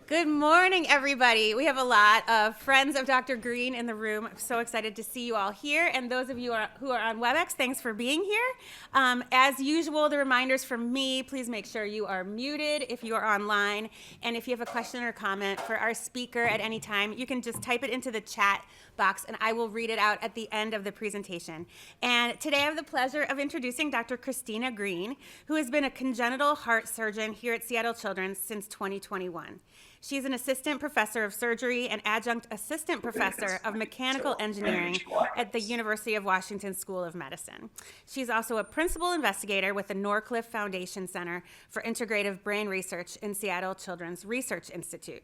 Good morning, everybody. We have a lot of friends of Dr. Green in the room. I'm so excited to see you all here. And those of you who are on WebEx, thanks for being here. As usual, the reminders from me, please make sure you are muted if you are online. And if you have a question or comment for our speaker at any time, you can just type it into the chat box and I will read it out at the end of the presentation. And today I have the pleasure of introducing Dr. Christina Green, who has been a congenital heart surgeon here at Seattle Children's since 2021. She's an assistant professor of surgery and adjunct assistant professor of mechanical engineering at the University of Washington School of Medicine. She's also a principal investigator with the Norcliffe Foundation Center for Integrative Brain Research in Seattle Children's Research Institute.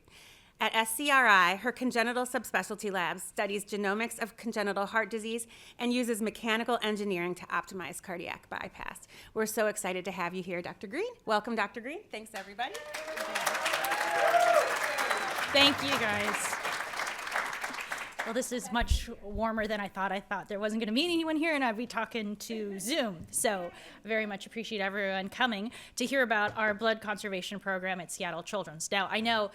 At SCRI, her congenital subspecialty lab studies genomics of congenital heart disease and uses mechanical engineering to optimize cardiac bypass. We're so excited to have you here, Dr. Green. Welcome, Dr. Green. Thanks, everybody. Thank you, guys. Well, this is much warmer than I thought. I thought there wasn't going to be anyone here and I'd be talking to Zoom. So very much appreciate everyone coming to hear about our blood conservation program at Seattle Children's. Now, I know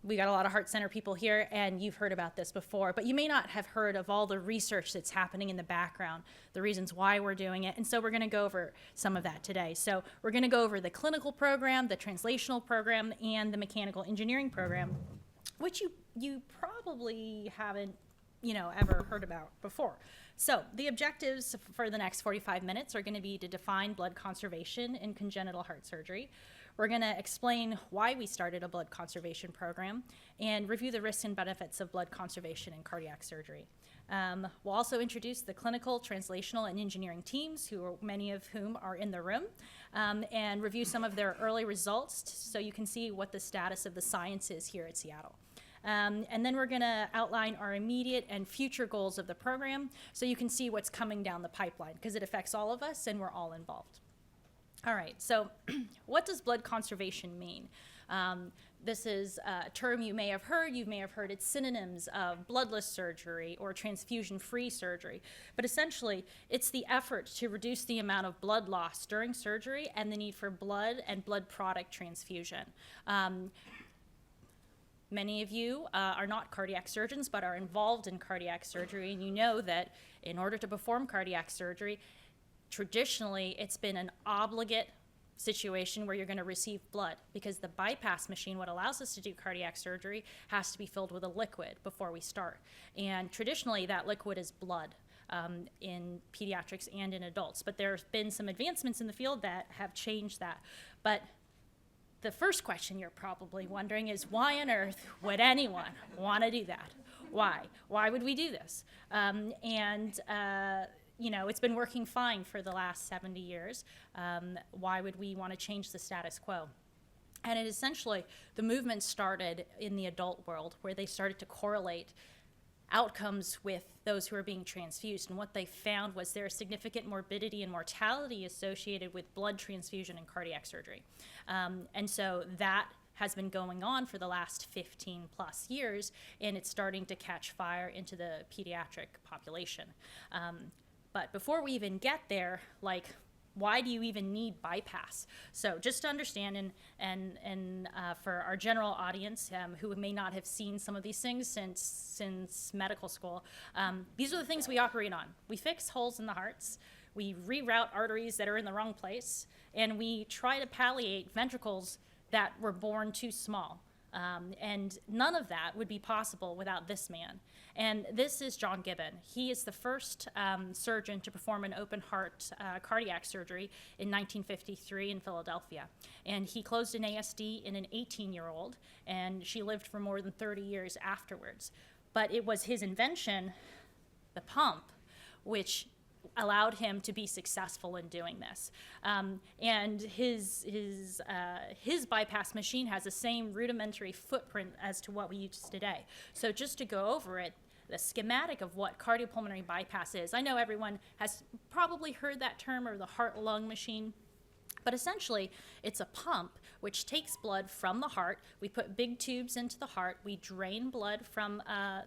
we got a lot of Heart Center people here and you've heard about this before, but you may not have heard of all the research that's happening in the background, the reasons why we're doing it, and so we're gonna go over some of that today. So we're gonna go over the clinical program, the translational program, and the mechanical engineering program, which you probably haven't ever heard about before. So the objectives for the next 45 minutes are gonna be to define blood conservation in congenital heart surgery. We're going to explain why we started a blood conservation program and review the risks and benefits of blood conservation in cardiac surgery. We'll also introduce the clinical, translational, and engineering teams, many of whom are in the room, and review some of their early results so you can see what the status of the science is here at Seattle. And then we're going to outline our immediate and future goals of the program so you can see what's coming down the pipeline because it affects all of us and we're all involved. All right, so what does blood conservation mean? This is a term you may have heard. You may have heard its synonyms of bloodless surgery or transfusion-free surgery. But essentially, it's the effort to reduce the amount of blood loss during surgery and the need for blood and blood product transfusion. Many of you are not cardiac surgeons, but are involved in cardiac surgery, and you know that in order to perform cardiac surgery, traditionally, it's been an obligate situation where you're going to receive blood because the bypass machine, what allows us to do cardiac surgery, has to be filled with a liquid before we start. And traditionally, that liquid is blood in pediatrics and in adults. But there's been some advancements in the field that have changed that. But the first question you're probably wondering is, why on earth would anyone want to do that? Why? Why would we do this? It's been working fine for the last 70 years. Why would we want to change the status quo? And it essentially, the movement started in the adult world where they started to correlate outcomes with those who are being transfused. And what they found was there is significant morbidity and mortality associated with blood transfusion and cardiac surgery. And so that has been going on for the last 15 plus years, and it's starting to catch fire into the pediatric population. But before we even get there, why do you even need bypass? So just to understand, and for our general audience who may not have seen some of these things since medical school, these are the things we operate on. We fix holes in the hearts, we reroute arteries that are in the wrong place, and we try to palliate ventricles that were born too small. And none of that would be possible without this man. And this is John Gibbon. He is the first surgeon to perform an open heart cardiac surgery in 1953 in Philadelphia. And he closed an ASD in an 18-year-old, and she lived for more than 30 years afterwards. But it was his invention, the pump, which allowed him to be successful in doing this. And his bypass machine has the same rudimentary footprint as to what we use today. So just to go over it, the schematic of what cardiopulmonary bypass is. I know everyone has probably heard that term or the heart-lung machine. But essentially, it's a pump which takes blood from the heart. We put big tubes into the heart. We drain blood from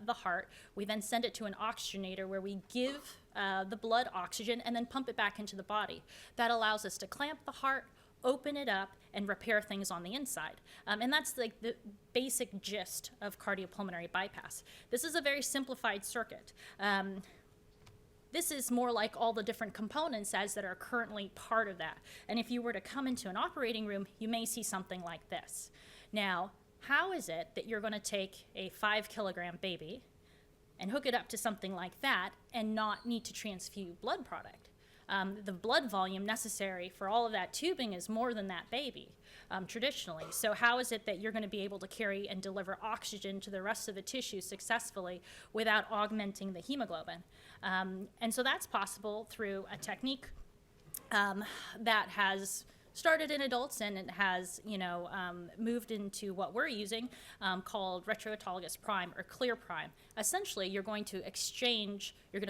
the heart. We then send it to an oxygenator where we give the blood oxygen and then pump it back into the body. That allows us to clamp the heart, open it up and repair things on the inside. And that's like the basic gist of cardiopulmonary bypass. This is a very simplified circuit. This is more like all the different components as that are currently part of that. And if you were to come into an operating room, you may see something like this. Now, how is it that you're going to take a 5-kilogram baby and hook it up to something like that and not need to transfuse blood product? The blood volume necessary for all of that tubing is more than that baby, traditionally. So how is it that you're going to be able to carry and deliver oxygen to the rest of the tissue successfully without augmenting the hemoglobin? And so that's possible through a technique that has started in adults and it has, moved into what we're using called retroautologous prime or clear prime. Essentially, you're going to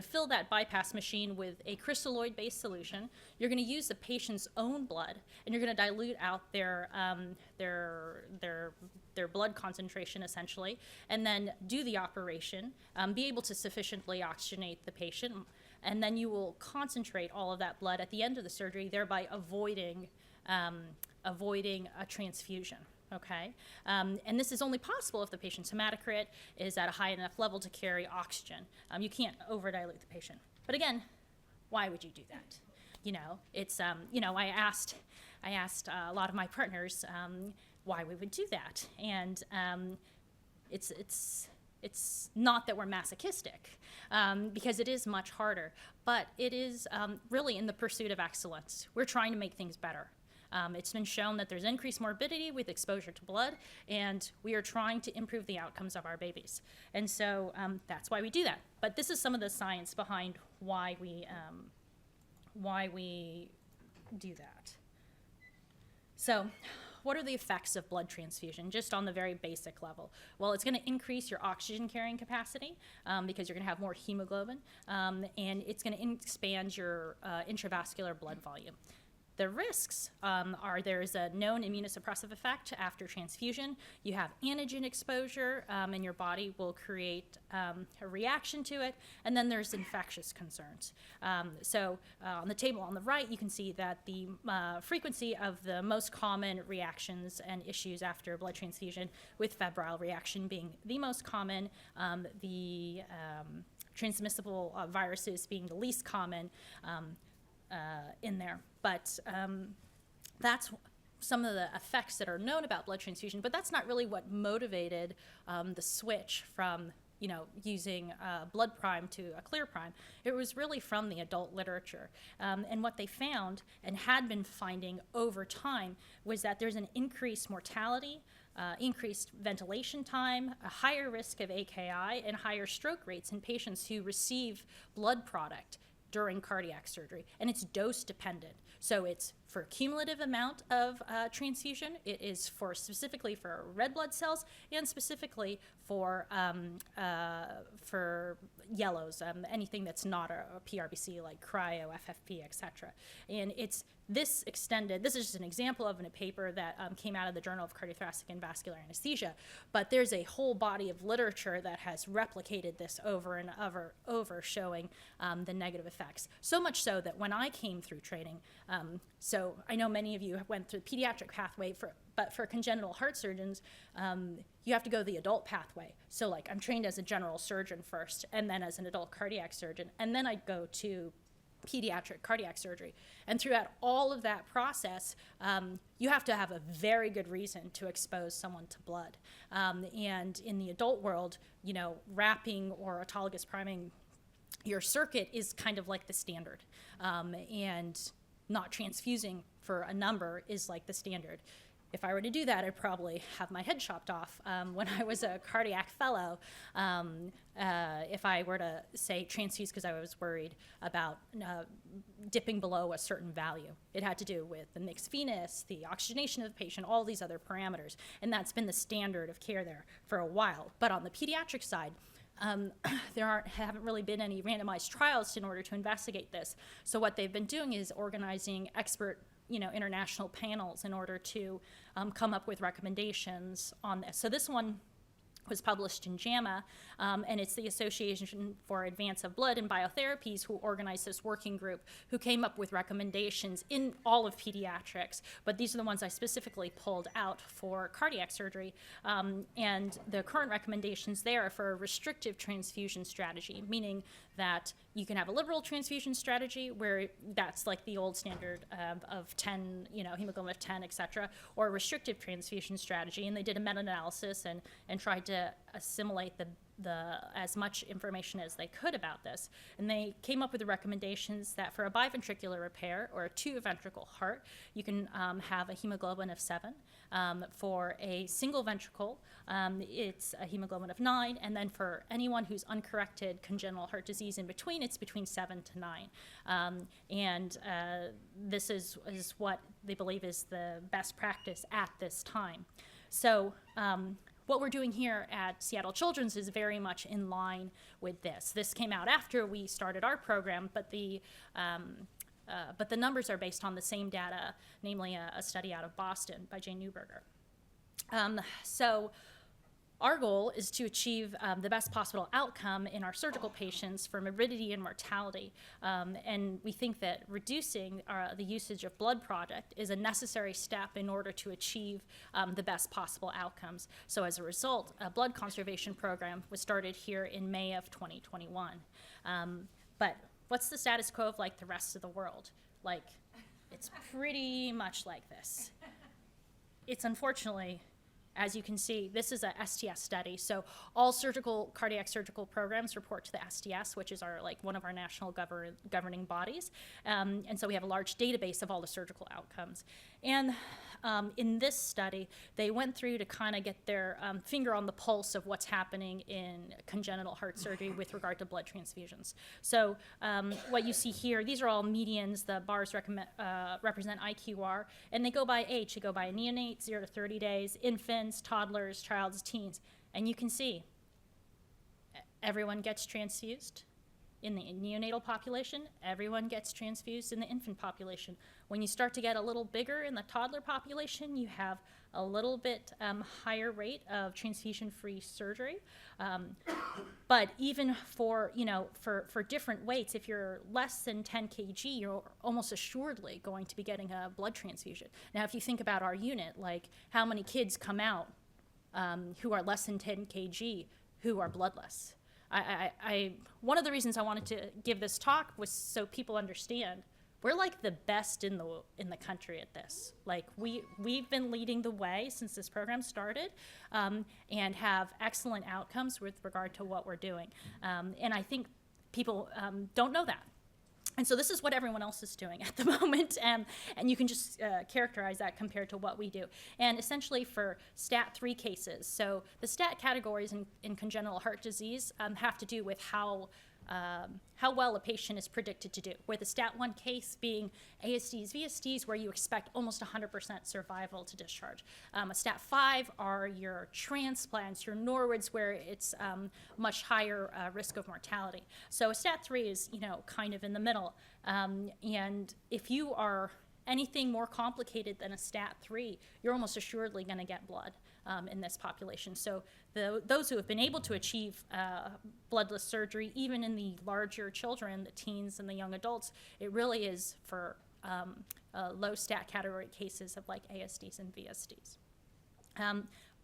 fill that bypass machine with a crystalloid-based solution. You're going to use the patient's own blood, and you're going to dilute out their blood concentration, essentially, and then do the operation, be able to sufficiently oxygenate the patient, and then you will concentrate all of that blood at the end of the surgery, thereby avoiding a transfusion, okay? And this is only possible if the patient's hematocrit is at a high enough level to carry oxygen. You can't overdilute the patient. But again, why would you do that? I asked a lot of my partners why we would do that. And it's not that we're masochistic, because it is much harder, but it is really in the pursuit of excellence. We're trying to make things better. It's been shown that there's increased morbidity with exposure to blood, and we are trying to improve the outcomes of our babies. And so that's why we do that. But this is some of the science behind why we do that. So what are the effects of blood transfusion, just on the very basic level? Well, it's going to increase your oxygen carrying capacity because you're going to have more hemoglobin, and it's going to expand your intravascular blood volume. The risks are there's a known immunosuppressive effect after transfusion. You have antigen exposure, and your body will create a reaction to it, and then there's infectious concerns. So on the table on the right, you can see that the frequency of the most common reactions and issues after blood transfusion, with febrile reaction being the most common, the transmissible viruses being the least common, in there. But that's some of the effects that are known about blood transfusion, but that's not really what motivated the switch from using blood prime to a clear prime. It was really from the adult literature. And what they found and had been finding over time was that there's an increased mortality, increased ventilation time, a higher risk of AKI, and higher stroke rates in patients who receive blood product during cardiac surgery, and it's dose dependent. So it's for cumulative amount of transfusion. It is specifically for red blood cells and specifically for yellows, anything that's not a PRBC like cryo, FFP, etc. And it's this extended. This is just an example of a paper that came out of the Journal of Cardiothoracic and Vascular Anesthesia, but there's a whole body of literature that has replicated this over and over showing the negative effects. So much so that when I came through training, so I know many of you went through the pediatric pathway, but for congenital heart surgeons, you have to go the adult pathway. So like I'm trained as a general surgeon first, and then as an adult cardiac surgeon, and then I'd go to pediatric cardiac surgery. And throughout all of that process, you have to have a very good reason to expose someone to blood. And in the adult world, wrapping or autologous priming your circuit is kind of like the standard. And not transfusing for a number is like the standard. If I were to do that, I'd probably have my head chopped off. When I was a cardiac fellow, if I were to say transfuse because I was worried about dipping below a certain value, it had to do with the mixed venous, the oxygenation of the patient, all these other parameters. And that's been the standard of care there for a while. But on the pediatric side, there haven't really been any randomized trials in order to investigate this. So what they've been doing is organizing expert international panels in order to come up with recommendations on this. So this one was published in JAMA, and it's the Association for Advance of Blood and Biotherapies who organized this working group who came up with recommendations in all of pediatrics, but these are the ones I specifically pulled out for cardiac surgery. And the current recommendations there are for a restrictive transfusion strategy, meaning that you can have a liberal transfusion strategy where that's like the old standard of 10, hemoglobin of 10, et cetera, or a restrictive transfusion strategy. And they did a meta-analysis and tried to assimilate the as much information as they could about this. And they came up with the recommendations that for a biventricular repair or a two-ventricle heart, you can have a hemoglobin of 7. For a single ventricle, it's a hemoglobin of 9. And then for anyone who's uncorrected congenital heart disease in between, it's between 7 to 9. This is what they believe is the best practice at this time. So what we're doing here at Seattle Children's is very much in line with this. This came out after we started our program, but the numbers are based on the same data, namely a study out of Boston by Jane Newberger. So our goal is to achieve the best possible outcome in our surgical patients for morbidity and mortality. And we think that reducing the usage of blood product is a necessary step in order to achieve the best possible outcomes. So as a result, a blood conservation program was started here in May of 2021. But what's the status quo of like the rest of the world? Like, it's pretty much like this. It's unfortunately, as you can see, this is a STS study. So all cardiac surgical programs report to the STS, which is one of our national governing bodies. And so we have a large database of all the surgical outcomes. And in this study, they went through to kind of get their finger on the pulse of what's happening in congenital heart surgery with regard to blood transfusions. So what you see here, these are all medians. The bars represent IQR, and they go by age. They go by neonate, 0 to 30 days, infants, toddlers, child's teens. And you can see everyone gets transfused. In the neonatal population, everyone gets transfused in the infant population. When you start to get a little bigger in the toddler population, you have a little bit higher rate of transfusion-free surgery. But even for different weights, if you're less than 10 kg, you're almost assuredly going to be getting a blood transfusion. Now, if you think about our unit, like how many kids come out who are less than 10 kg who are bloodless. One of the reasons I wanted to give this talk was so people understand we're like the best in the country at this. Like we've been leading the way since this program started, and have excellent outcomes with regard to what we're doing. And I think people don't know that. And so this is what everyone else is doing at the moment, and you can just characterize that compared to what we do. And essentially for STAT3 cases, so the STAT categories in congenital heart disease have to do with how well a patient is predicted to do, where the STAT1 case being ASDs, VSDs, where you expect almost 100% survival to discharge. A STAT5 are your transplants, your Norwoods, where it's much higher risk of mortality. So a STAT3 is, kind of in the middle. And if you are anything more complicated than a STAT3, you're almost assuredly going to get blood in this population. So those who have been able to achieve bloodless surgery, even in the larger children, the teens and the young adults, it really is for low STAT category cases of like ASDs and VSDs.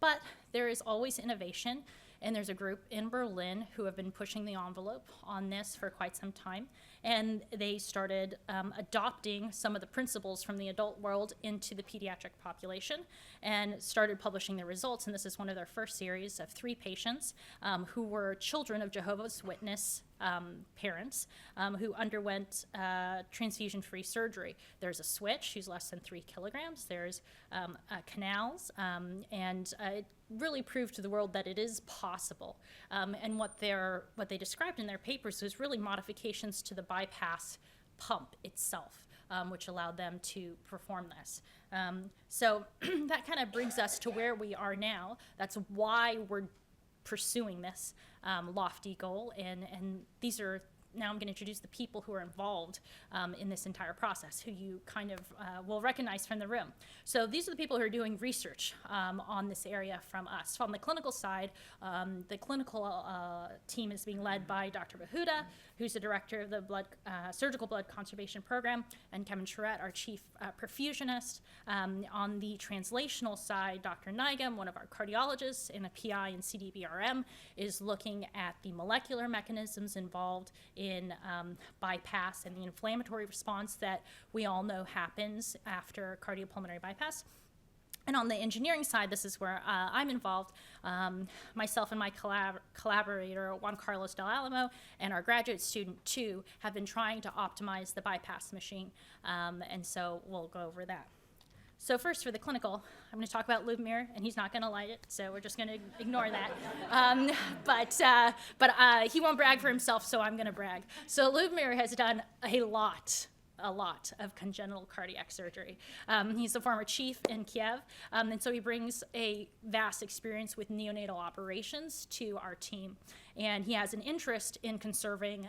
But there is always innovation, and there's a group in Berlin who have been pushing the envelope on this for quite some time, and they started adopting some of the principles from the adult world into the pediatric population and started publishing their results. And this is one of their first series of 3 patients who were children of Jehovah's Witness parents who underwent transfusion-free surgery. There's a switch who's less than 3 kilograms. There's canals, and it really proved to the world that it is possible. And what they described in their papers was really modifications to the bypass pump itself, which allowed them to perform this. So that kind of brings us to where we are now. That's why we're pursuing this lofty goal, and these are now I'm going to introduce the people who are involved in this entire process, who you kind of will recognize from the room. So these are the people who are doing research on this area from us. From the clinical side, the clinical team is being led by Dr. Bahuda, who's the director of the surgical blood conservation program, and Kevin Charette, our chief perfusionist. On the translational side, Dr. Nigam, one of our cardiologists and a PI in CDBRM, is looking at the molecular mechanisms involved in bypass and the inflammatory response that we all know happens after cardiopulmonary bypass. And on the engineering side, this is where I'm involved. Myself and my collaborator, Juan Carlos Del Alamo, and our graduate student, too, have been trying to optimize the bypass machine. And so we'll go over that. So first, for the clinical, I'm going to talk about Lubomir, and he's not going to like it, so we're just going to ignore that. But he won't brag for himself, so I'm going to brag. So Lubomir has done a lot of congenital cardiac surgery. He's the former chief in Kiev, and so he brings a vast experience with neonatal operations to our team. And he has an interest in conserving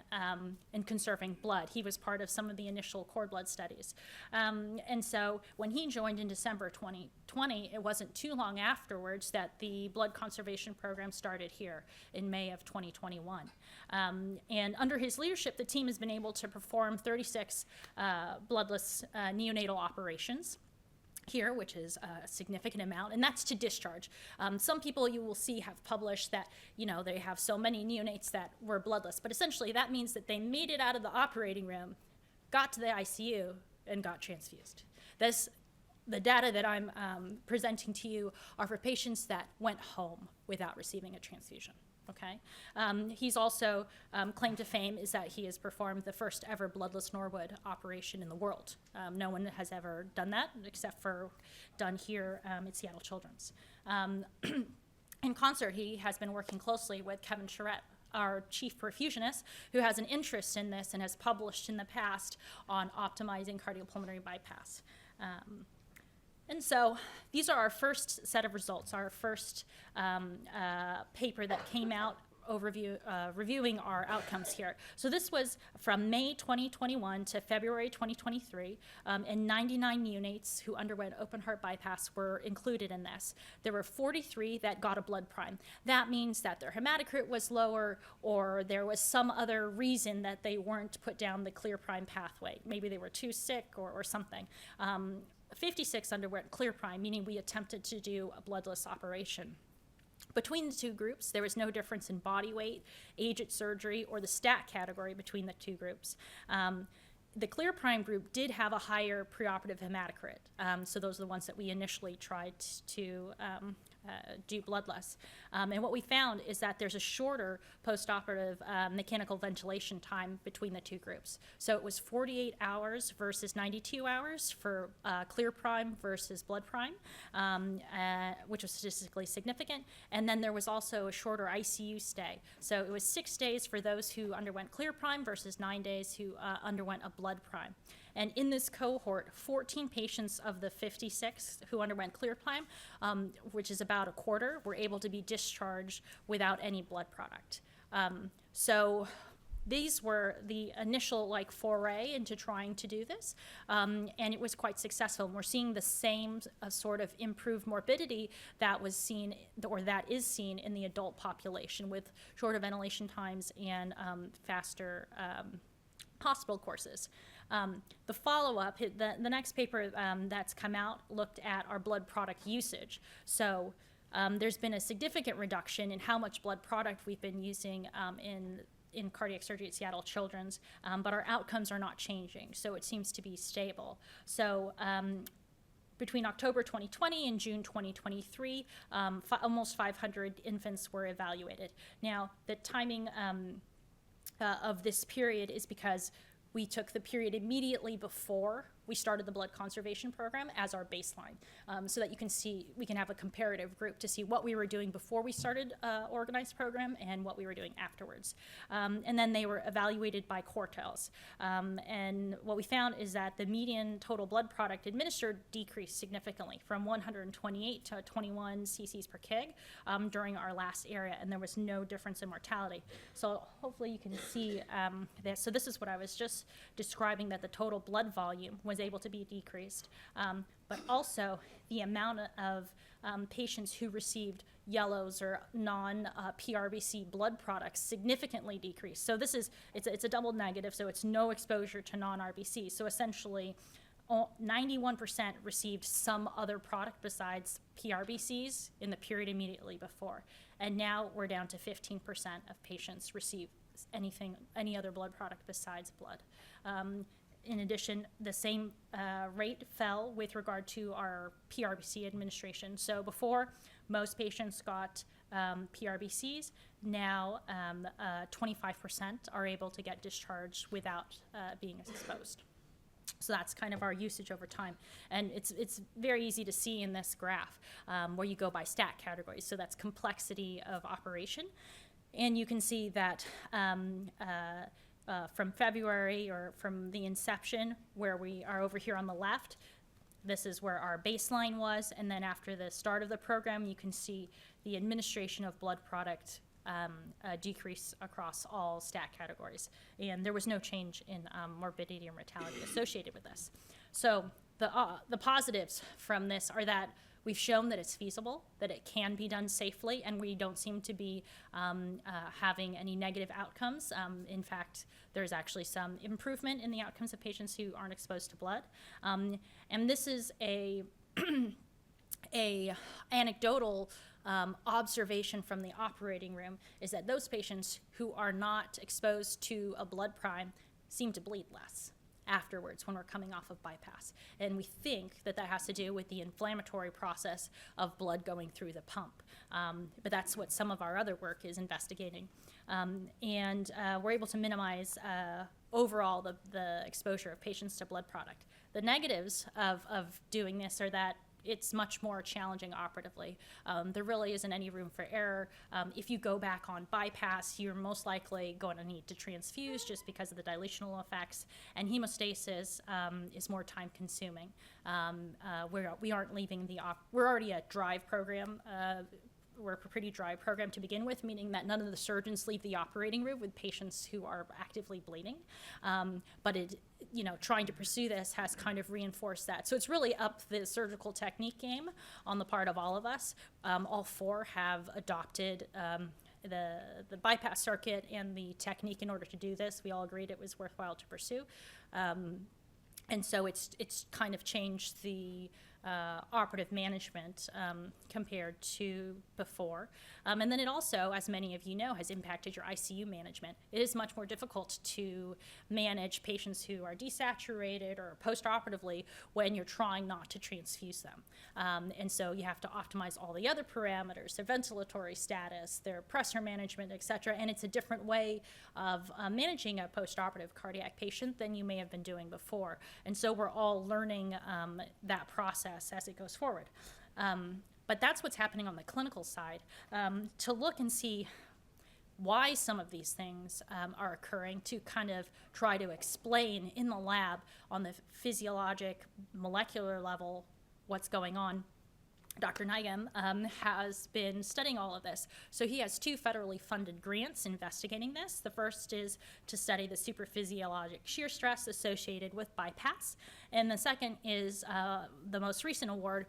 blood. He was part of some of the initial cord blood studies. And so when he joined in December 2020, it wasn't too long afterwards that the blood conservation program started here in May of 2021. And under his leadership, the team has been able to perform 36 bloodless neonatal operations here, which is a significant amount, and that's to discharge. Some people you will see have published that, they have so many neonates that were bloodless, but essentially that means that they made it out of the operating room, got to the ICU, and got transfused. The data that I'm presenting to you are for patients that went home without receiving a transfusion. Okay. He's also claim to fame is that he has performed the first ever bloodless Norwood operation in the world. No one has ever done that except for done here at Seattle Children's. In concert, he has been working closely with Kevin Charette, our chief perfusionist, who has an interest in this and has published in the past on optimizing cardiopulmonary bypass. And so these are our first set of results, our first paper that came out reviewing our outcomes here. So this was from May 2021 to February 2023, and 99 neonates who underwent open heart bypass were included in this. There were 43 that got a blood prime. That means that their hematocrit was lower, or there was some other reason that they weren't put down the clear prime pathway. Maybe they were too sick or something. 56 underwent clear prime, meaning we attempted to do a bloodless operation. Between the two groups, there was no difference in body weight, age at surgery, or the stat category between the two groups. The clear prime group did have a higher preoperative hematocrit, so those are the ones that we initially tried to do bloodless. And what we found is that there's a shorter postoperative mechanical ventilation time between the two groups. So it was 48 hours versus 92 hours for clear prime versus blood prime, which was statistically significant. And then there was also a shorter ICU stay. So it was 6 days for those who underwent clear prime versus 9 days who underwent a blood prime. And in this cohort, 14 patients of the 56 who underwent clear prime, which is about a quarter, were able to be discharged without any blood product. So these were the initial foray into trying to do this, and it was quite successful. And we're seeing the same sort of improved morbidity that was seen, or that is seen in the adult population, with shorter ventilation times and faster hospital courses. The follow-up, the next paper that's come out looked at our blood product usage. So there's been a significant reduction in how much blood product we've been using in cardiac surgery at Seattle Children's, but our outcomes are not changing, so it seems to be stable. So between October 2020 and June 2023, almost 500 infants were evaluated. Now, the timing of this period is because we took the period immediately before we started the blood conservation program as our baseline, so that you can see, we can have a comparative group to see what we were doing before we started organized program and what we were doing afterwards. And then they were evaluated by quartiles. And what we found is that the median total blood product administered decreased significantly from 128 to 21 cc's per kg during our last area, and there was no difference in mortality. So hopefully you can see this. So this is what I was just describing, that the total blood volume was able to be decreased, but also the amount of patients who received yellows or non-PRBC blood products significantly decreased. So it's a double negative, so it's no exposure to non-RBC. So essentially, 91% received some other product besides PRBCs in the period immediately before. And now we're down to 15% of patients receive any other blood product besides blood. In addition, the same rate fell with regard to our PRBC administration. So before, most patients got PRBCs. Now, 25% are able to get discharged without being exposed. So that's kind of our usage over time. And it's very easy to see in this graph where you go by stat categories. So that's complexity of operation. And you can see that from February, or from the inception, where we are over here on the left, this is where our baseline was. And then after the start of the program, you can see the administration of blood product decrease across all stat categories. And there was no change in morbidity or mortality associated with this. So the positives from this are that we've shown that it's feasible, that it can be done safely, and we don't seem to be having any negative outcomes. In fact, there's actually some improvement in the outcomes of patients who aren't exposed to blood. And this is a anecdotal observation from the operating room, is that those patients who are not exposed to a blood prime seem to bleed less afterwards when we're coming off of bypass. And we think that that has to do with the inflammatory process of blood going through the pump. But that's what some of our other work is investigating. And we're able to minimize overall the exposure of patients to blood product. The negatives of doing this are that it's much more challenging operatively. There really isn't any room for error. If you go back on bypass, you're most likely going to need to transfuse just because of the dilutional effects, and hemostasis is more time consuming. We aren't leaving we're already a drive program. We're a pretty dry program to begin with, meaning that none of the surgeons leave the operating room with patients who are actively bleeding. But trying to pursue this has kind of reinforced that. So it's really up the surgical technique game on the part of all of us. All four have adopted the bypass circuit and the technique in order to do this. We all agreed it was worthwhile to pursue. And so it's kind of changed the operative management compared to before. And then it also, as many of you know, has impacted your ICU management. It is much more difficult to manage patients who are desaturated or post-operatively when you're trying not to transfuse them. And so you have to optimize all the other parameters, their ventilatory status, their pressure management, et cetera. And it's a different way of managing a post-operative cardiac patient than you may have been doing before. And so we're all learning that process as it goes forward. But that's what's happening on the clinical side. To look and see why some of these things are occurring, to kind of try to explain in the lab on the physiologic, molecular level what's going on. Dr. Nigam has been studying all of this. So he has 2 federally funded grants investigating this. The first is to study the supraphysiologic shear stress associated with bypass. And the second is the most recent award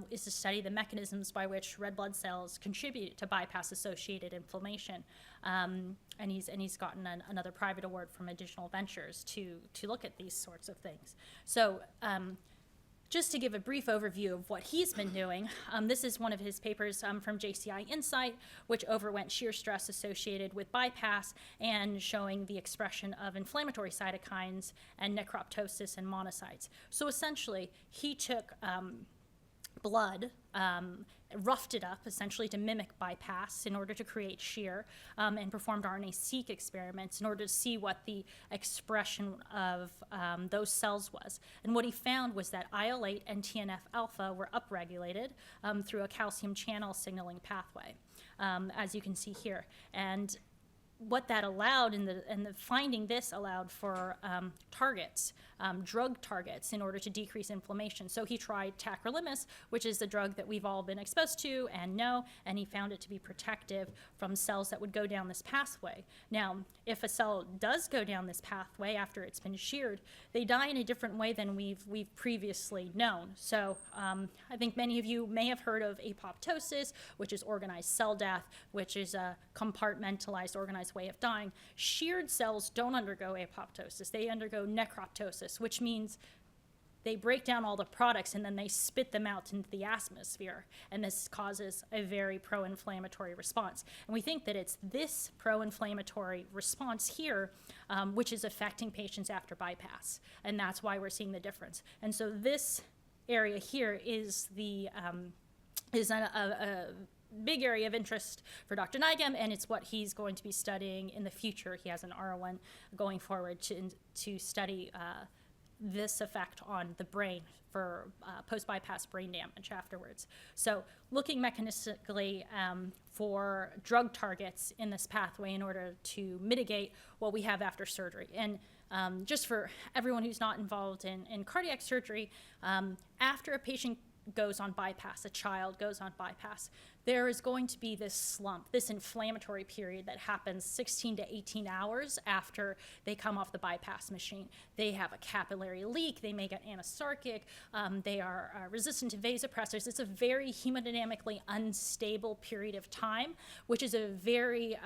is to study the mechanisms by which red blood cells contribute to bypass-associated inflammation. And he's gotten another private award from Additional Ventures to look at these sorts of things. So just to give a brief overview of what he's been doing, this is one of his papers from JCI Insight, which overwent shear stress associated with bypass and showing the expression of inflammatory cytokines and necroptosis and monocytes. So essentially, he took blood, roughed it up essentially to mimic bypass in order to create shear, and performed RNA-seq experiments in order to see what the expression of those cells was. And what he found was that IL-8 and TNF-alpha were upregulated through a calcium channel signaling pathway, as you can see here. And what that allowed, and the finding this allowed for targets, drug targets, in order to decrease inflammation. So he tried tacrolimus, which is the drug that we've all been exposed to and know, and he found it to be protective from cells that would go down this pathway. Now, if a cell does go down this pathway after it's been sheared, they die in a different way than we've previously known. So I think many of you may have heard of apoptosis, which is organized cell death, which is a compartmentalized, organized way of dying. Sheared cells don't undergo apoptosis. They undergo necroptosis, which means they break down all the products and then they spit them out into the atmosphere. And this causes a very pro-inflammatory response. And we think that it's this pro-inflammatory response here which is affecting patients after bypass. And that's why we're seeing the difference. And so this area here is a big area of interest for Dr. Nigam, and it's what he's going to be studying in the future. He has an R1 going forward to study this effect on the brain for post-bypass brain damage afterwards. So looking mechanistically for drug targets in this pathway in order to mitigate what we have after surgery. And just for everyone who's not involved in cardiac surgery, after a patient goes on bypass, a child goes on bypass, there is going to be this slump, this inflammatory period that happens 16 to 18 hours after they come off the bypass machine. They have a capillary leak, they may get anasarchic, they are resistant to vasopressors. It's a very hemodynamically unstable period of time, which is a very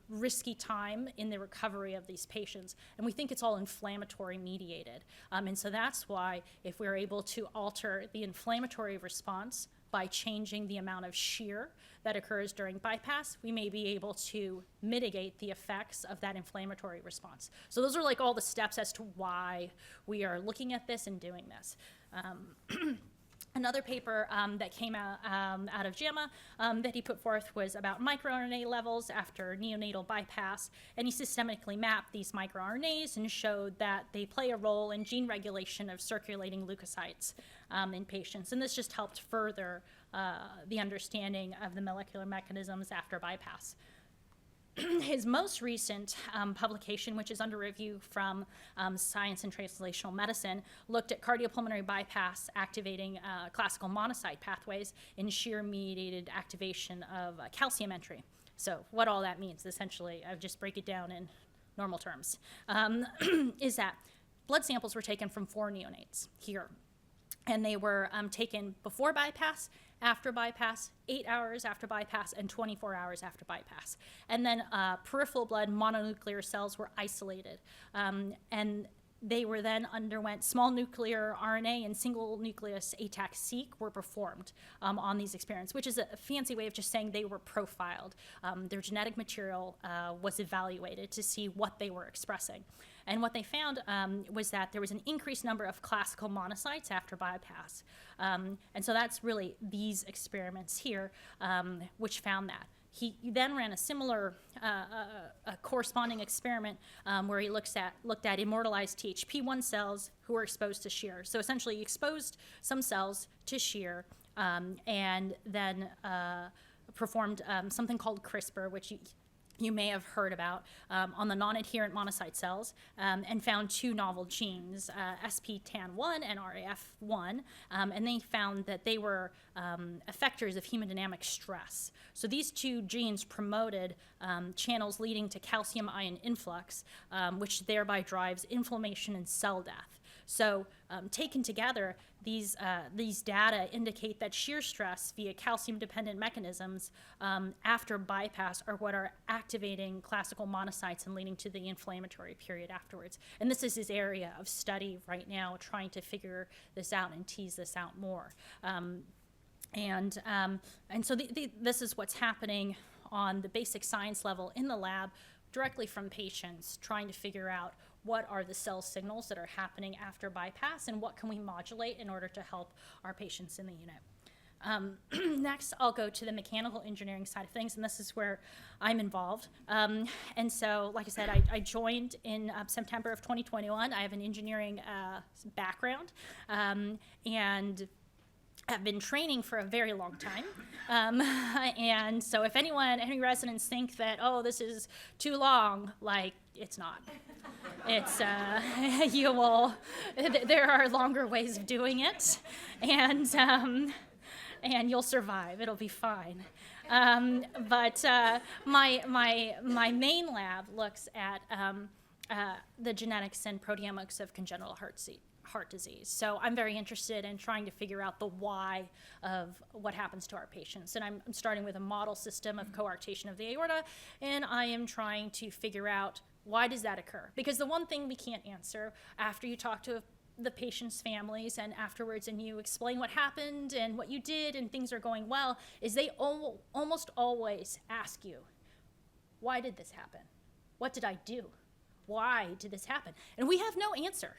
risky time in the recovery of these patients. And we think it's all inflammatory mediated. And so that's why if we're able to alter the inflammatory response by changing the amount of shear that occurs during bypass, we may be able to mitigate the effects of that inflammatory response. So those are like all the steps as to why we are looking at this and doing this. Another paper that came out of JAMA that he put forth was about microRNA levels after neonatal bypass, and he systemically mapped these microRNAs and showed that they play a role in gene regulation of circulating leukocytes in patients, and this just helped further the understanding of the molecular mechanisms after bypass. His most recent publication, which is under review from Science and Translational Medicine, looked at cardiopulmonary bypass activating classical monocyte pathways in shear-mediated activation of calcium entry. So what all that means, essentially, I'll just break it down in normal terms, is that blood samples were taken from 4 neonates here. And they were taken before bypass, after bypass, 8 hours after bypass, and 24 hours after bypass. And then peripheral blood mononuclear cells were isolated. And they were then underwent small nuclear RNA and single nucleus ATAC-seq were performed on these experiments, which is a fancy way of just saying they were profiled. Their genetic material was evaluated to see what they were expressing. And what they found was that there was an increased number of classical monocytes after bypass. And so that's really these experiments here, which found that. He then ran a similar a corresponding experiment where he looked at immortalized THP1 cells who were exposed to shear. So essentially, he exposed some cells to shear and then performed something called CRISPR, which you may have heard about, on the non-adherent monocyte cells, and found 2 novel genes, SPTAN1 and RAF1, and they found that they were effectors of hemodynamic stress. So these 2 genes promoted channels leading to calcium ion influx, which thereby drives inflammation and cell death. So taken together, these data indicate that shear stress via calcium-dependent mechanisms after bypass are what are activating classical monocytes and leading to the inflammatory period afterwards. And this is his area of study right now, trying to figure this out and tease this out more. And so this is what's happening on the basic science level in the lab, directly from patients, trying to figure out what are the cell signals that are happening after bypass and what can we modulate in order to help our patients in the unit. Next, I'll go to the mechanical engineering side of things, and this is where I'm involved. And so, like I said, I joined in September of 2021. I have an engineering background, and have been training for a very long time. And so if any residents think that, oh, this is too long, like, it's not. It's, there are longer ways of doing it, and you'll survive. It'll be fine. But my main lab looks at the genetics and proteomics of congenital heart disease. So I'm very interested in trying to figure out the why of what happens to our patients. And I'm starting with a model system of coarctation of the aorta, and I am trying to figure out why does that occur? Because the one thing we can't answer after you talk to the patients' families and afterwards and you explain what happened and what you did and things are going well is they almost always ask you, why did this happen? What did I do? Why did this happen? And we have no answer.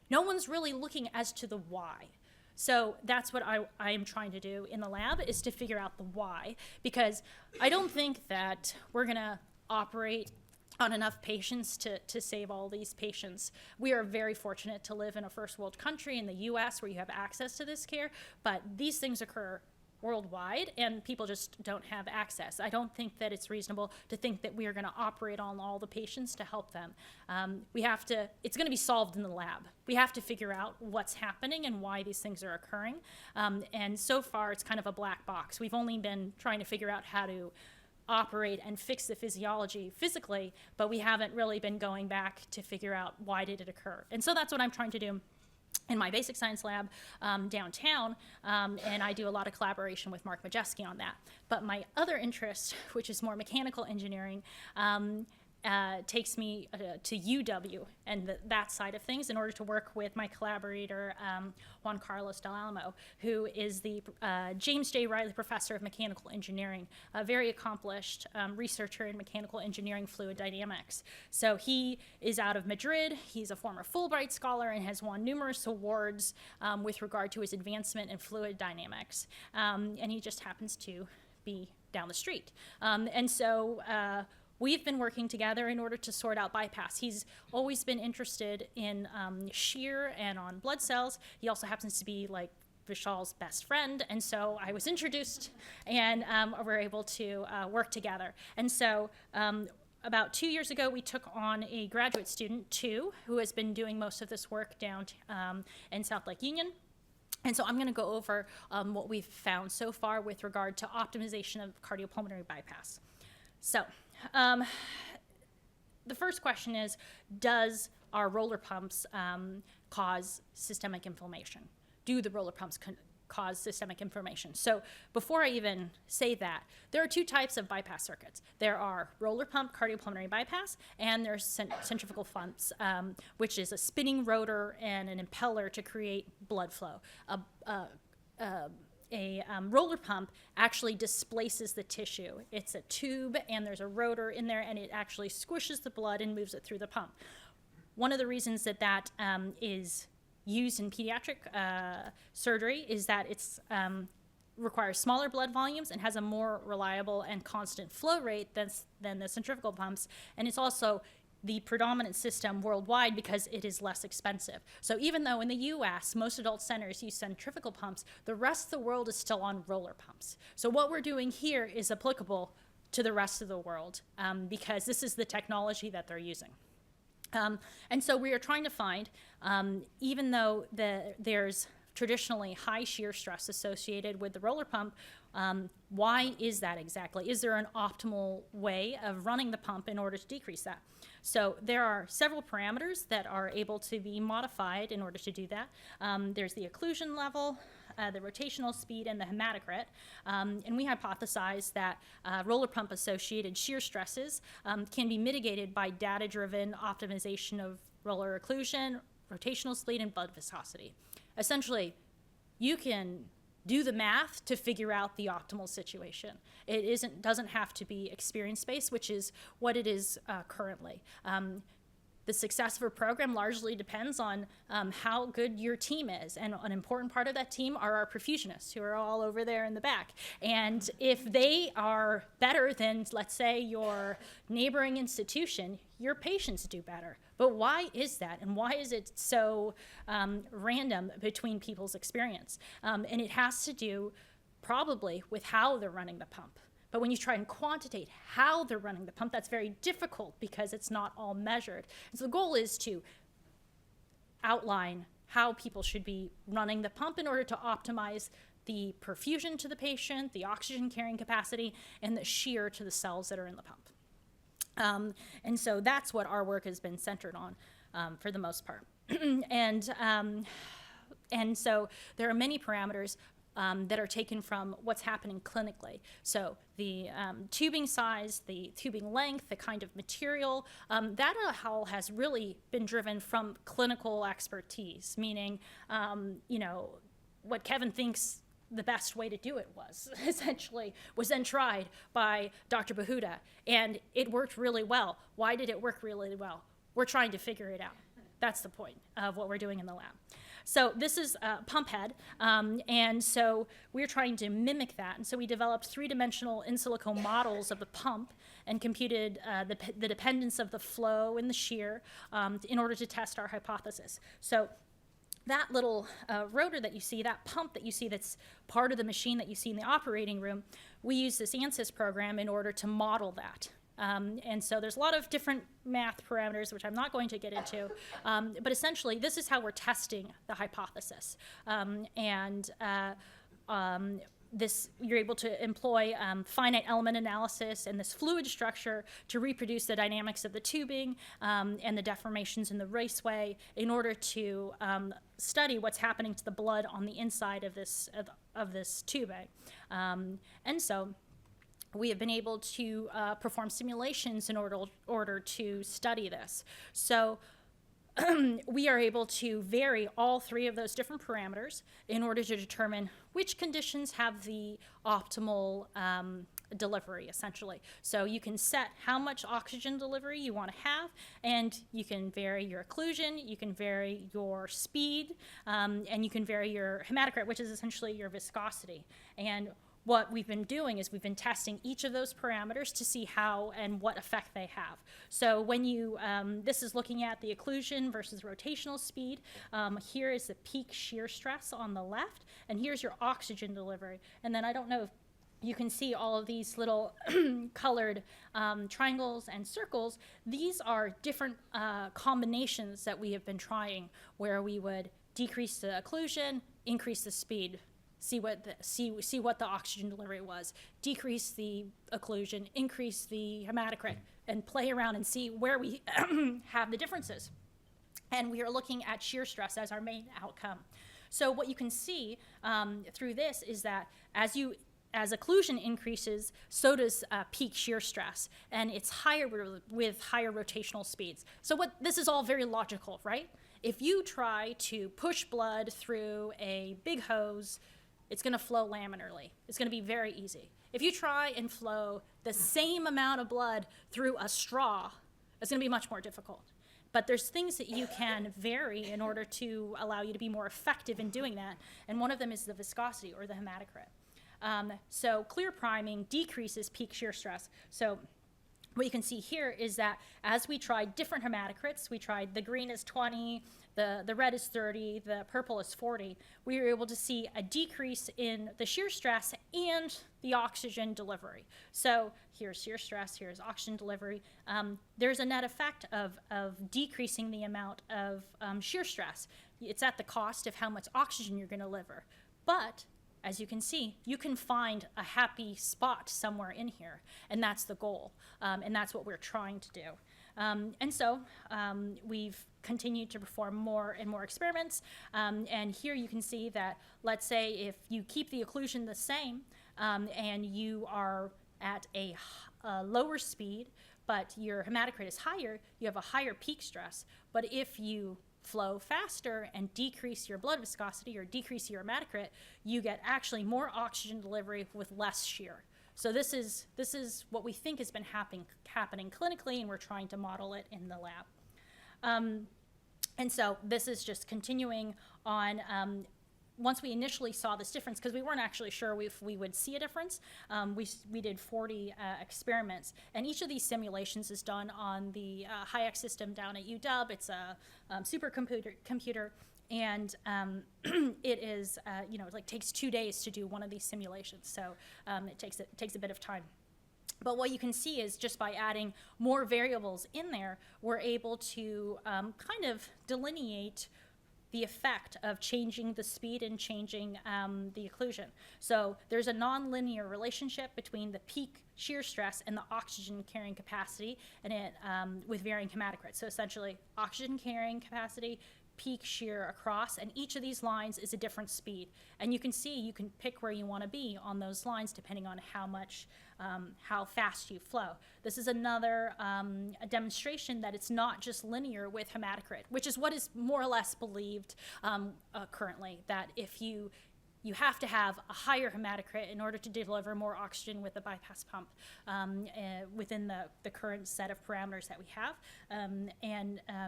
No one's really looking as to the why. So that's what I am trying to do in the lab, is to figure out the why, because I don't think that we're gonna operate on enough patients to save all these patients. We are very fortunate to live in a first world country in the US where you have access to this care, but these things occur worldwide and people just don't have access. I don't think that it's reasonable to think that we are gonna operate on all the patients to help them. It's gonna be solved in the lab. We have to figure out what's happening and why these things are occurring. And so far it's kind of a black box. We've only been trying to figure out how to operate and fix the physiology physically, but we haven't really been going back to figure out why did it occur. And so that's what I'm trying to do in my basic science lab downtown, and I do a lot of collaboration with Mark Majeski on that. But my other interest, which is more mechanical engineering, takes me to UW and that side of things in order to work with my collaborator, Juan Carlos Del Alamo, who is the James J. Riley Professor of Mechanical Engineering, a very accomplished researcher in mechanical engineering fluid dynamics. So he is out of Madrid. He's a former Fulbright scholar and has won numerous awards with regard to his advancement in fluid dynamics. And he just happens to be down the street. And so we've been working together in order to sort out bypass. He's always been interested in shear and on blood cells. He also happens to be like Vishal's best friend, and so I was introduced, and we're able to work together. And so about 2 years ago, we took on a graduate student, too, who has been doing most of this work down in South Lake Union. And so I'm going to go over what we've found so far with regard to optimization of cardiopulmonary bypass. So the first question is, does our roller pumps cause systemic inflammation? Do the roller pumps cause systemic inflammation? So before I even say that, there are two types of bypass circuits. There are roller pump cardiopulmonary bypass, and there's centrifugal pumps, which is a spinning rotor and an impeller to create blood flow. A roller pump actually displaces the tissue. It's a tube and there's a rotor in there, and it actually squishes the blood and moves it through the pump. One of the reasons that is used in pediatric surgery is that it's requires smaller blood volumes and has a more reliable and constant flow rate than the centrifugal pumps, and it's also the predominant system worldwide because it is less expensive. So even though in the US, most adult centers use centrifugal pumps, the rest of the world is still on roller pumps. So what we're doing here is applicable to the rest of the world because this is the technology that they're using. And so we are trying to find, even though there's traditionally high shear stress associated with the roller pump, why is that exactly? Is there an optimal way of running the pump in order to decrease that? So there are several parameters that are able to be modified in order to do that. There's the occlusion level, the rotational speed, and the hematocrit. And we hypothesize that roller pump associated shear stresses can be mitigated by data-driven optimization of roller occlusion, rotational speed, and blood viscosity. Essentially, you can do the math to figure out the optimal situation. It doesn't have to be experience-based, which is what it is currently. The success of a program largely depends on how good your team is. And an important part of that team are our perfusionists, who are all over there in the back. And if they are better than, let's say, your neighboring institution, your patients do better. But why is that? And why is it so random between people's experience? And it has to do probably with how they're running the pump. But when you try and quantitate how they're running the pump, that's very difficult because it's not all measured. And so the goal is to outline how people should be running the pump in order to optimize the perfusion to the patient, the oxygen carrying capacity, and the shear to the cells that are in the pump. And so that's what our work has been centered on for the most part. And so there are many parameters that are taken from what's happening clinically. So the tubing size, the tubing length, the kind of material, that all has really been driven from clinical expertise, meaning, what Kevin thinks the best way to do it was, essentially, was then tried by Dr. Bahuda, and it worked really well. Why did it work really well? We're trying to figure it out. That's the point of what we're doing in the lab. So this is a pump head, and so we're trying to mimic that. And so we developed three-dimensional in silico models of the pump and computed the dependence of the flow and the shear in order to test our hypothesis. So that little rotor that you see, that pump that you see that's part of the machine that you see in the operating room, we use this ANSYS program in order to model that. And so there's a lot of different math parameters, which I'm not going to get into, but essentially this is how we're testing the hypothesis. You're able to employ finite element analysis and this fluid structure to reproduce the dynamics of the tubing and the deformations in the raceway in order to study what's happening to the blood on the inside of this tubing. And so we have been able to perform simulations in order to study this. So we are able to vary all three of those different parameters in order to determine which conditions have the optimal delivery, essentially. So you can set how much oxygen delivery you want to have, and you can vary your occlusion, you can vary your speed, and you can vary your hematocrit, which is essentially your viscosity. And what we've been doing is we've been testing each of those parameters to see how and what effect they have. So when you, this is looking at the occlusion versus rotational speed. Here is the peak shear stress on the left, and here's your oxygen delivery. And then I don't know if you can see all of these little colored triangles and circles. These are different combinations that we have been trying where we would decrease the occlusion, increase the speed, see what the oxygen delivery was, decrease the occlusion, increase the hematocrit, and play around and see where we have the differences. And we are looking at shear stress as our main outcome. So what you can see through this is that as occlusion increases, so does peak shear stress, and it's higher with higher rotational speeds. So this is all very logical, right? If you try to push blood through a big hose, it's going to flow laminarly. It's going to be very easy. If you try and flow the same amount of blood through a straw, it's going to be much more difficult. But there's things that you can vary in order to allow you to be more effective in doing that, and one of them is the viscosity or the hematocrit. So clear priming decreases peak shear stress. So what you can see here is that as we tried different hematocrits, we tried the green is 20, the red is 30, the purple is 40, we were able to see a decrease in the shear stress and the oxygen delivery. So here's shear stress, here's oxygen delivery. There's a net effect of decreasing the amount of shear stress. It's at the cost of how much oxygen you're going to deliver. But as you can see, you can find a happy spot somewhere in here, and that's the goal, and that's what we're trying to do. And so we've continued to perform more and more experiments, and here you can see that, let's say if you keep the occlusion the same, and you are at a lower speed, but your hematocrit is higher, you have a higher peak stress. But if you flow faster and decrease your blood viscosity or decrease your hematocrit, you get actually more oxygen delivery with less shear. So this is what we think has been happening clinically, and we're trying to model it in the lab. And so this is just continuing on. Once we initially saw this difference, because we weren't actually sure if we would see a difference, we did 40 experiments, and each of these simulations is done on the HIAC system down at UW. It's a supercomputer, and it is, like takes 2 days to do one of these simulations, so it takes a bit of time. But what you can see is just by adding more variables in there, we're able to kind of delineate the effect of changing the speed and changing the occlusion. So there's a nonlinear relationship between the peak shear stress and the oxygen carrying capacity, and it with varying hematocrit. So essentially, oxygen carrying capacity, peak shear across, and each of these lines is a different speed. And you can see, you can pick where you want to be on those lines depending on how fast you flow. This is another a demonstration that it's not just linear with hematocrit, which is what is more or less believed currently, that if you have to have a higher hematocrit in order to deliver more oxygen with the bypass pump within the current set of parameters that we have.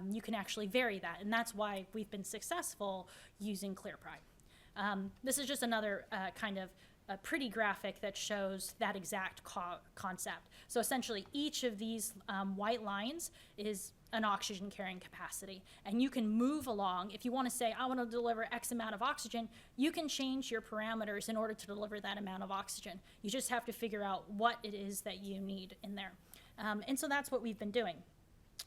You can actually vary that, and that's why we've been successful using ClearPrime. This is just another kind of a pretty graphic that shows that exact concept. So essentially, each of these white lines is an oxygen carrying capacity, and you can move along. If you want to say, I want to deliver X amount of oxygen, you can change your parameters in order to deliver that amount of oxygen. You just have to figure out what it is that you need in there. And so that's what we've been doing.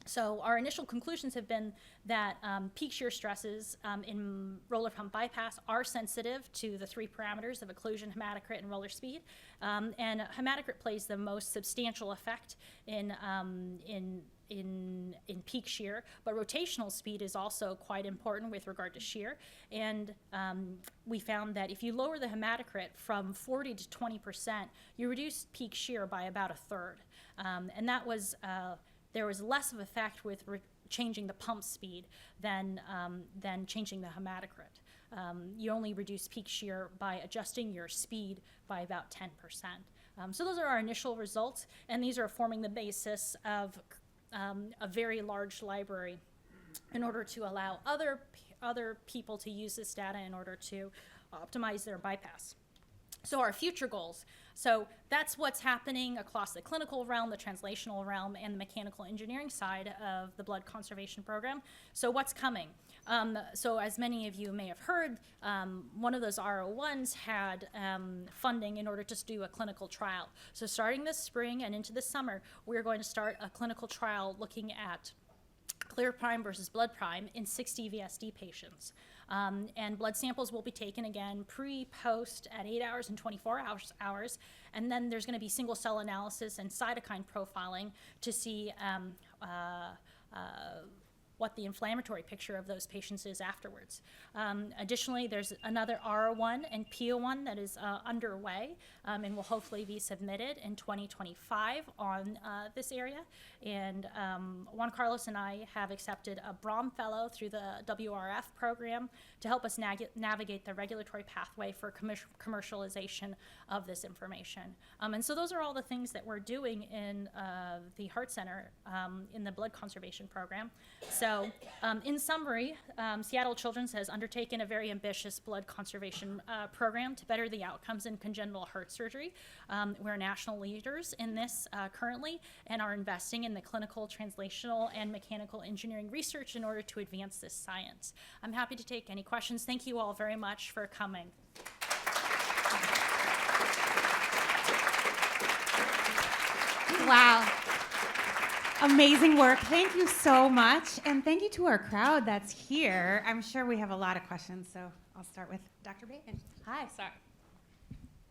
So our initial conclusions have been that peak shear stresses in roller pump bypass are sensitive to the 3 parameters of occlusion, hematocrit, and roller speed. And hematocrit plays the most substantial effect in peak shear, but rotational speed is also quite important with regard to shear. And we found that if you lower the hematocrit from 40 to 20%, you reduce peak shear by about 1/3. And that was there was less of effect with changing the pump speed than changing the hematocrit. You only reduce peak shear by adjusting your speed by about 10%. So those are our initial results, and these are forming the basis of a very large library in order to allow other people to use this data in order to optimize their bypass. So our future goals. So that's what's happening across the clinical realm, the translational realm, and the mechanical engineering side of the blood conservation program. So what's coming? So as many of you may have heard, one of those R01s had funding in order to do a clinical trial. So starting this spring and into the summer, we're going to start a clinical trial looking at ClearPrime versus BloodPrime in 60 VSD patients. And blood samples will be taken again pre-post at 8 hours and 24 hours. And then there's going to be single cell analysis and cytokine profiling to see what the inflammatory picture of those patients is afterwards. Additionally, there's another R01 and PO1 that is underway and will hopefully be submitted in 2025 on this area. And Juan Carlos and I have accepted a Brahm Fellow through the WRF program to help us navigate the regulatory pathway for commercialization of this information. And so those are all the things that we're doing in the Heart Center in the blood conservation program. So in summary, Seattle Children's has undertaken a very ambitious blood conservation program to better the outcomes in congenital heart surgery. We're national leaders in this currently and are investing in the clinical, translational, and mechanical engineering research in order to advance this science. I'm happy to take any questions. Thank you all very much for coming. Wow. Amazing work. Thank you so much. And thank you to our crowd that's here. I'm sure we have a lot of questions, so I'll start with Dr. Bateman. Hi. Sorry.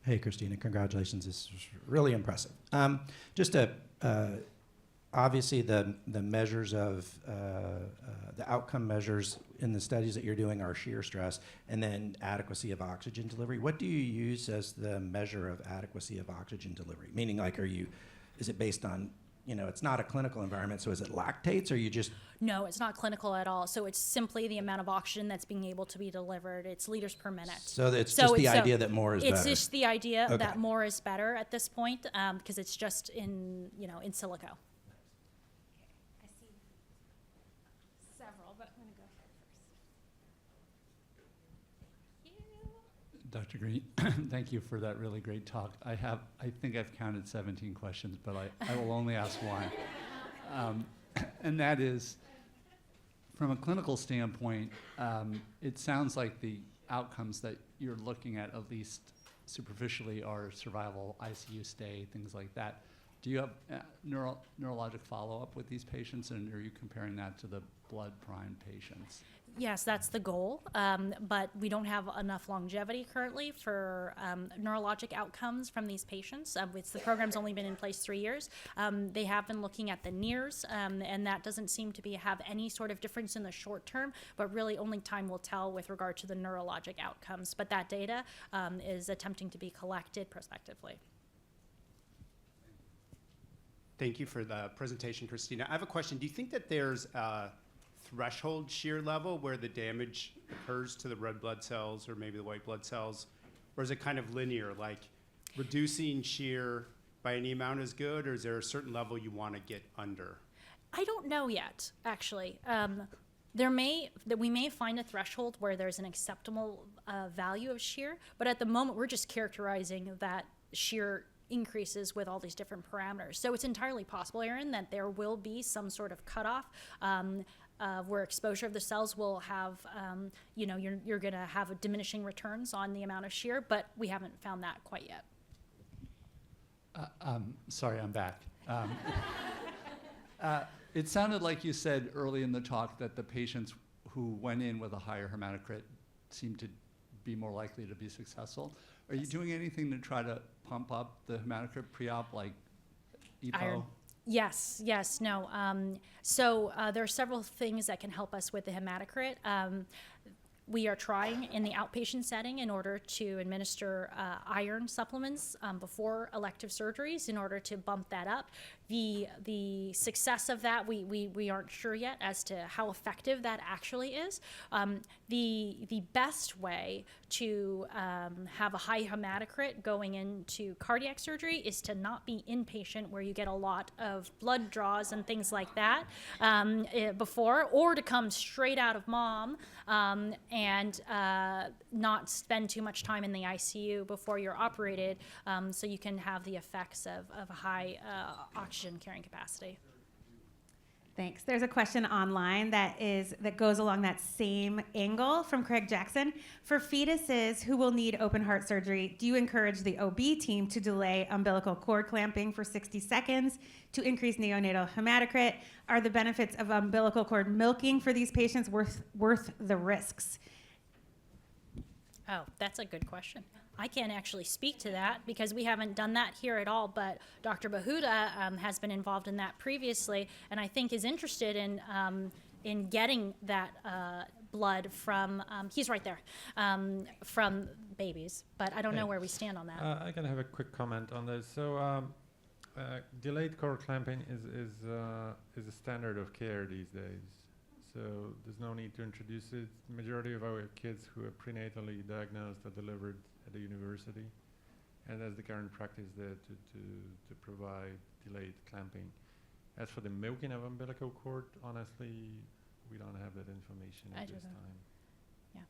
Hey, Christina. Congratulations. This was really impressive. Obviously, the measures of the outcome measures in the studies that you're doing are shear stress and then adequacy of oxygen delivery. What do you use as the measure of adequacy of oxygen delivery? Meaning, like, is it based on, it's not a clinical environment, so is it lactates, or you just... No, it's not clinical at all. So it's simply the amount of oxygen that's being able to be delivered. It's liters per minute. So it's just the idea that more is better. It's just the idea that more is better at this point because it's just in silico. Dr. Green, thank you for that really great talk. I think I've counted 17 questions, but I will only ask one. And that is, from a clinical standpoint, it sounds like the outcomes that you're looking at least superficially, are survival, ICU stay, things like that. Do you have neurologic follow-up with these patients, and are you comparing that to the blood-primed patients? Yes, that's the goal, but we don't have enough longevity currently for neurologic outcomes from these patients. The program's only been in place 3 years. They have been looking at the NIRS, and that doesn't seem to have any sort of difference in the short term, but really only time will tell with regard to the neurologic outcomes. But that data is attempting to be collected prospectively. Thank you for the presentation, Christina. I have a question. Do you think that there's a threshold shear level where the damage occurs to the red blood cells or maybe the white blood cells? Or is it kind of linear, like reducing shear by any amount is good, or is there a certain level you want to get under? I don't know yet, actually. We may find a threshold where there's an acceptable value of shear, but at the moment we're just characterizing that shear increases with all these different parameters. So it's entirely possible, Erin, that there will be some sort of cutoff where exposure of the cells will have, you're going to have a diminishing returns on the amount of shear, but we haven't found that quite yet. Sorry, I'm back. It sounded like you said early in the talk that the patients who went in with a higher hematocrit seemed to be more likely to be successful. Are you doing anything to try to pump up the hematocrit pre-op, like EPO? Iron. Yes, no. So there are several things that can help us with the hematocrit. We are trying in the outpatient setting in order to administer iron supplements before elective surgeries in order to bump that up. The success of that, we aren't sure yet as to how effective that actually is. The best way to have a high hematocrit going into cardiac surgery is to not be inpatient where you get a lot of blood draws and things like that before, or to come straight out of mom and not spend too much time in the ICU before you're operated, so you can have the effects of a high oxygen carrying capacity. Thanks. There's a question online that goes along that same angle from Craig Jackson. For fetuses who will need open heart surgery, do you encourage the OB team to delay umbilical cord clamping for 60 seconds to increase neonatal hematocrit? Are the benefits of umbilical cord milking for these patients worth the risks? Oh, that's a good question. I can't actually speak to that because we haven't done that here at all, but Dr. Bahuda has been involved in that previously, and I think is interested in getting that blood from, he's right there, from babies, but I don't know where we stand on that. I can have a quick comment on this. So delayed cord clamping is a standard of care these days. So there's no need to introduce it. Majority of our kids who are prenatally diagnosed are delivered at the university, and that's the current practice there to provide delayed clamping. As for the milking of umbilical cord, honestly, we don't have that information at this time. Yeah.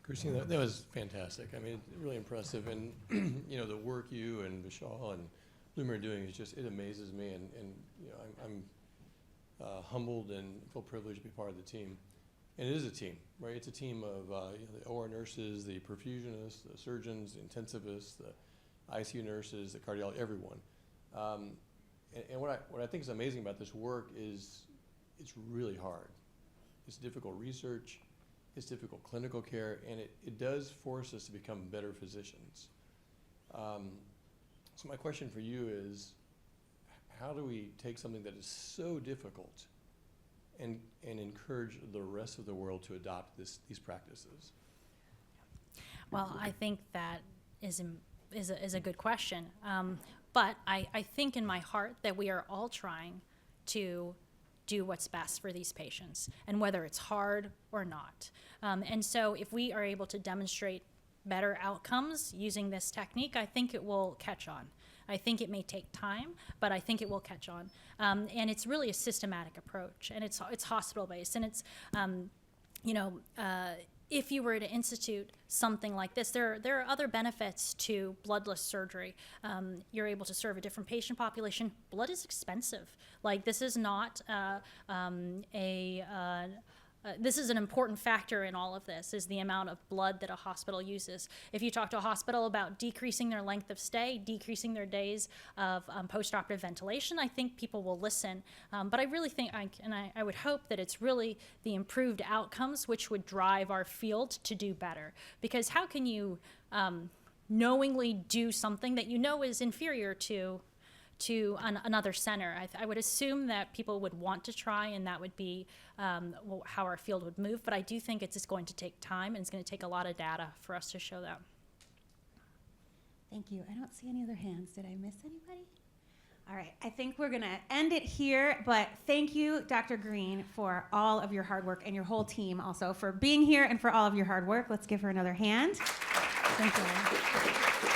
Christina, that was fantastic. I mean, really impressive. And, the work you and Vishal and Bloomer are doing is just, it amazes me. And I'm humbled and feel privileged to be part of the team. And it is a team, right? It's a team of the OR nurses, the perfusionists, the surgeons, the intensivists, the ICU nurses, the cardiologists, everyone. And what I think is amazing about this work is it's really hard. It's difficult research. It's difficult clinical care, and it does force us to become better physicians. So my question for you is, how do we take something that is so difficult and encourage the rest of the world to adopt these practices? Well, I think that is a good question. But I think in my heart that we are all trying to do what's best for these patients, and whether it's hard or not. And so if we are able to demonstrate better outcomes using this technique, I think it will catch on. I think it may take time, but I think it will catch on. And it's really a systematic approach, and it's hospital-based, and it's, if you were to institute something like this, there are other benefits to bloodless surgery. You're able to serve a different patient population. Blood is expensive. Like, this is not this is an important factor in all of this, is the amount of blood that a hospital uses. If you talk to a hospital about decreasing their length of stay, decreasing their days of post-operative ventilation, I think people will listen. But I really think, I would hope that it's really the improved outcomes which would drive our field to do better. Because how can you knowingly do something that you know is inferior to another center? I would assume that people would want to try, and that would be how our field would move. But I do think it's going to take time, and it's going to take a lot of data for us to show that. Thank you. I don't see any other hands. Did I miss anybody? All right. I think we're going to end it here, but thank you, Dr. Green, for all of your hard work, and your whole team also for being here and for all of your hard work. Let's give her another hand. Thank you.